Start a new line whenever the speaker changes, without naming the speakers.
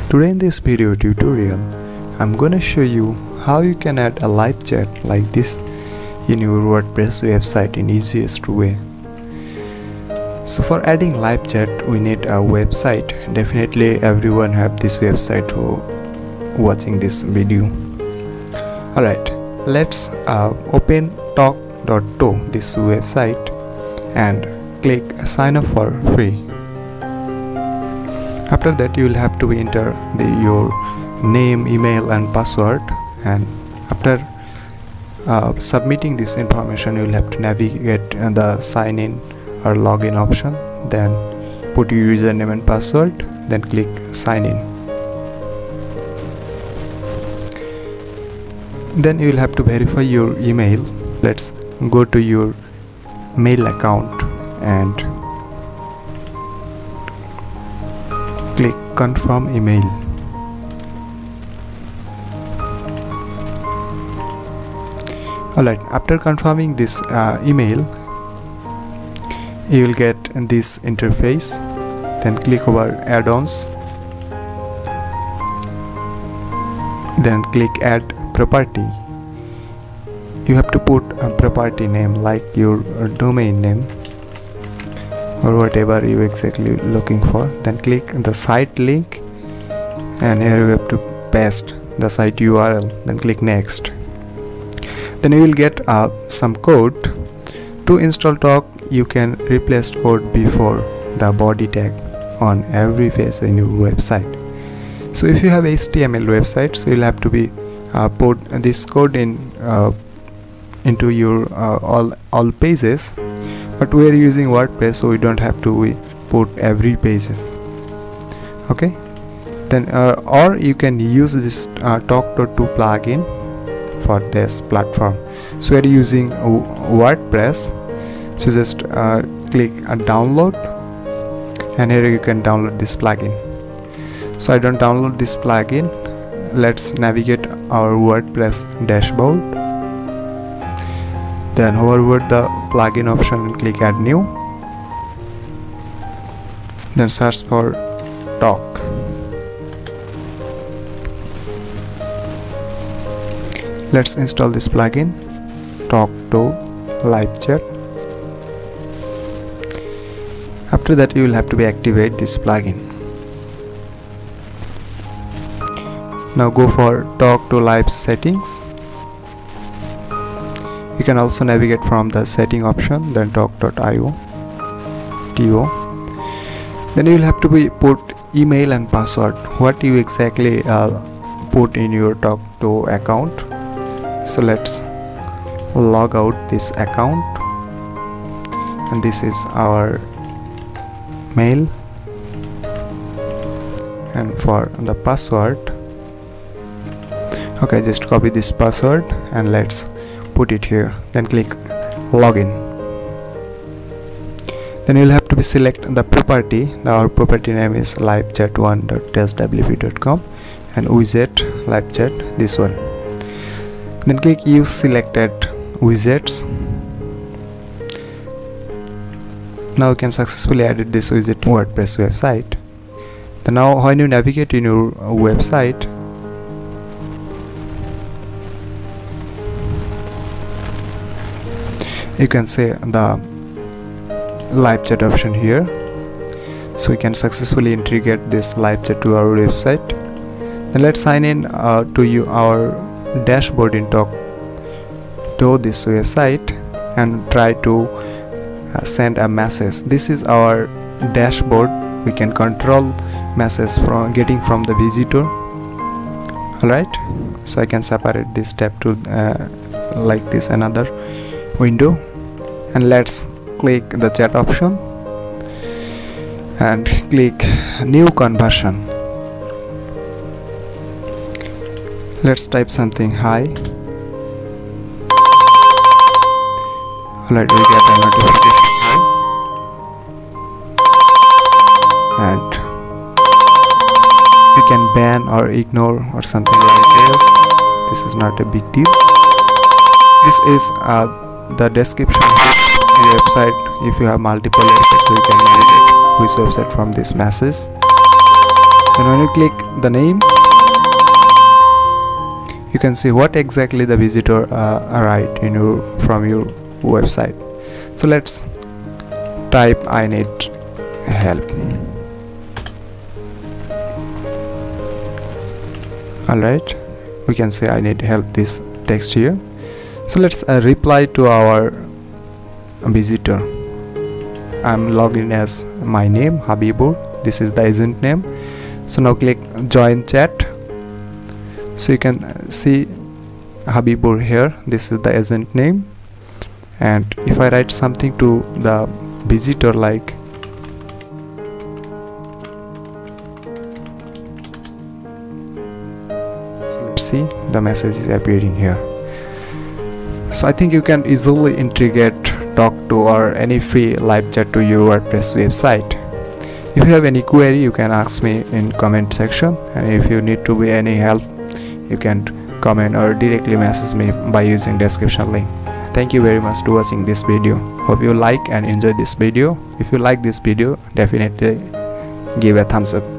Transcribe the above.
Today in this video tutorial, I'm gonna show you how you can add a live chat like this in your WordPress website in easiest way. So for adding live chat, we need a website. Definitely everyone have this website who watching this video. Alright, let's open tawk.to, this website, and click sign up for free. After that, you will have to enter your name, email and password, and after submitting this information, you will have to navigate the sign in or login option, then put your username and password, then click sign in. Then you will have to verify your email. Let's go to your mail account and click confirm email. Alright, after confirming this email, you will get this interface. Then click over add-ons, then click add property. You have to put a property name like your domain name or whatever you exactly looking for. Then click the site link, and here you have to paste the site URL, then click next. Then you will get some code. To install Tawk, you can replace code before the body tag on every page in your website. So if you have HTML website, so you'll have to be put this code in into your all pages. But we are using WordPress, so we don't have to put every pages. Okay, then or you can use this tawk.to plugin for this platform. So we are using WordPress, so just click download, and here you can download this plugin. So I don't download this plugin. Let's navigate our WordPress dashboard, then hover over the plugin option and click add new, then search for Tawk. Let's install this plugin, tawk.to live chat. After that, you will have to activate this plugin. Now go for Tawk.to live settings. You can also navigate from the setting option, then tawk.io. Then you will have to put email and password, what you exactly put in your Tawk.to account. So let's log out this account, and this is our mail. And for the password, okay, just copy this password and let's put it here, then click login. Then you'll have to select the property. Our property name is livechat1.testwp.com and widget live chat, this one. Then click use selected widgets. Now you can successfully add this widget to WordPress website. Then now when you navigate in your website, you can see the live chat option here. So we can successfully integrate this live chat to our website. Then let's sign in to our dashboard in Tawk.to this website and try to send a message. This is our dashboard. We can control message from getting from the visitor. Alright, so I can separate this tab to like this another window, and let's click the chat option and click new conversion. Let's type something hi. Alright, we get a notification hi, and we can ban or ignore or something like this. This is not a big deal. This is the description of the website. If you have multiple websites, so you can navigate which website from this message. Then when you click the name, you can see what exactly the visitor write in from your website. So let's type I need help. Alright, we can say I need help, this text here. So let's reply to our visitor. I'm logged in as my name Habibur. This is the agent name. So now click join chat. So you can see Habibur here. This is the agent name. And if I write something to the visitor like let's see, the message is appearing here. So I think you can easily integrate tawk.to or any free live chat to your WordPress website. If you have any query, you can ask me in comment section, and if you need to be any help, you can comment or directly message me by using description link. Thank you very much to watching this video. Hope you like and enjoy this video. If you like this video, definitely give a thumbs up.